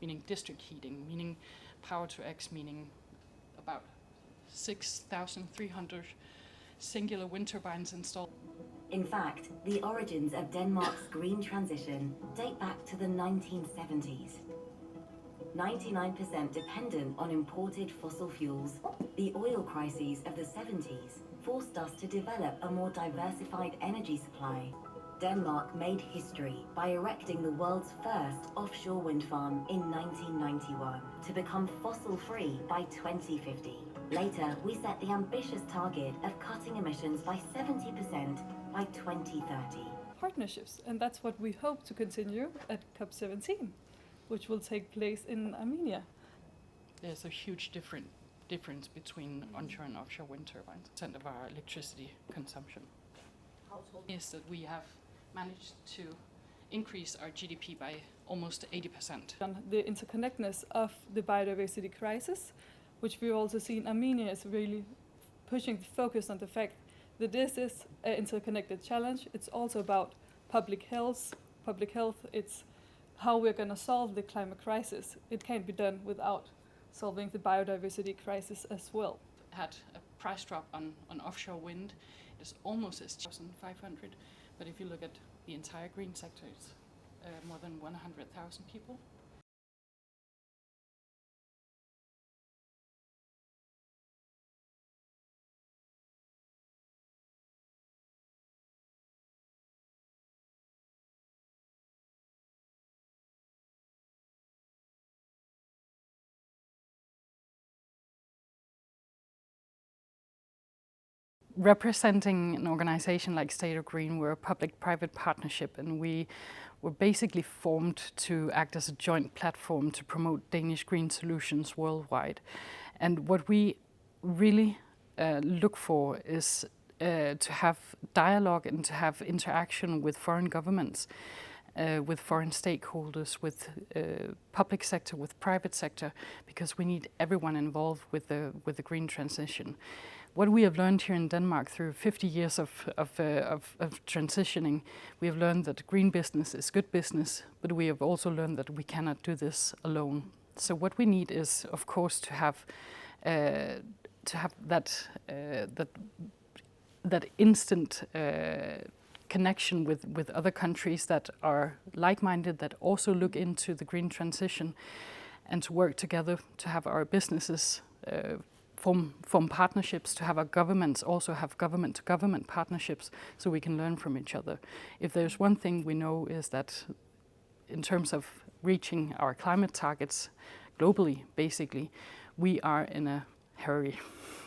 meaning district heating, meaning power to X, meaning about 6,300 singular wind turbines installed. In fact, the origins of Denmark's green transition date back to the 1970s. 99% dependent on imported fossil fuels, the oil crises of the 70s forced us to develop a more diversified energy supply. Denmark made history by erecting the world's first offshore wind farm in 1991 to become fossil-free by 2050. Later, we set the ambitious target of cutting emissions by 70% by 2030. Partnerships, and that's what we hope to continue at COP17, which will take place in Armenia. There's a huge difference between onshore and offshore wind turbines. % of our electricity consumption is that we have managed to increase our GDP by almost 80%. The interconnectedness of the biodiversity crisis, which we also see in Armenia, is really pushing the focus on the fact that this is an interconnected challenge. It's also about public health. It's how we're going to solve the climate crisis. It can't be done without solving the biodiversity crisis as well. Had a price drop on offshore wind. It's almost as 1,500, but if you look at the entire green sector, it's more than 100,000 people. Representing an organization like State of Green, we're a public-private partnership, and we were basically formed to act as a joint platform to promote Danish green solutions worldwide. And what we really look for is to have dialogue and to have interaction with foreign governments, with foreign stakeholders, with public sector, with private sector, because we need everyone involved with the green transition. What we have learned here in Denmark through 50 years of transitioning, we have learned that green business is good business, but we have also learned that we cannot do this alone. So what we need is, of course, to have that instant connection with other countries that are like-minded, that also look into the green transition, and to work together to have our businesses form partnerships, to have our governments also have government-to-government partnerships, so we can learn from each other. If there's one thing we know is that in terms of reaching our climate targets globally, basically, we are in a hurry,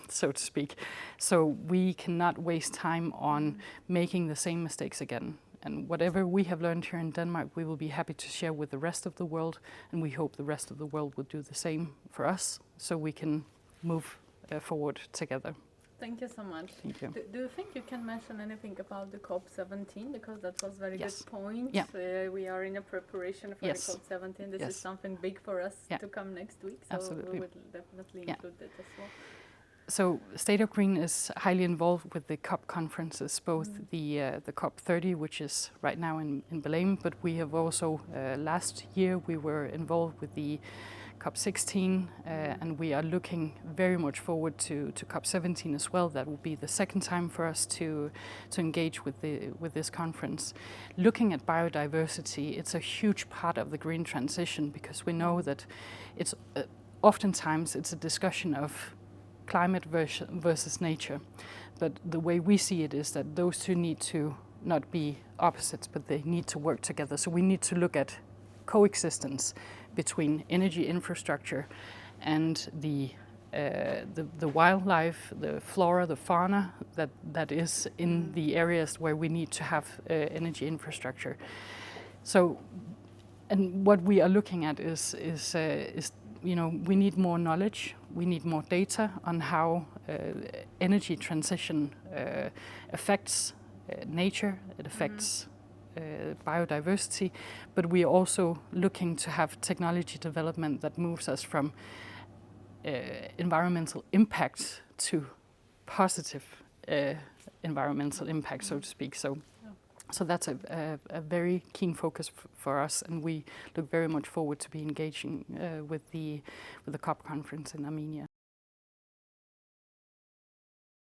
so to speak. So we cannot waste time on making the same mistakes again. And whatever we have learned here in Denmark, we will be happy to share with the rest of the world, and we hope the rest of the world will do the same for us, so we can move forward together. Thank you so much. Thank you. Do you think you can mention anything about the COP17? Because that was very Yes. good point. Yeah. We are in a preparation for Yes. the COP17. This Yes. is something big for us Yeah. to come next week. So Absolutely. we will definitely Yeah. include that as well. So State of Green is highly involved with the COP conferences, both the COP30, which is right now in Belém, but we have also, last year we were involved with the COP16, and we are looking very much forward to COP17 as well. That will be the second time for us to engage with this conference. Looking at biodiversity, it's a huge part of the green transition, because we know that it's oftentimes it's a discussion of climate versus nature. But the way we see it is that those two need to not be opposites, but they need to work together. So we need to look at coexistence between energy infrastructure and the wildlife, the flora, the fauna that is in the areas where we need to have energy infrastructure. So, and what we are looking at is we need more knowledge, we need more data on how energy transition affects nature, it affects biodiversity, but we are also looking to have technology development that moves us from environmental impact to positive environmental impact, so to speak. So So that's a very keen focus for us, and we look very much forward to be engaging with the COP conference in Armenia.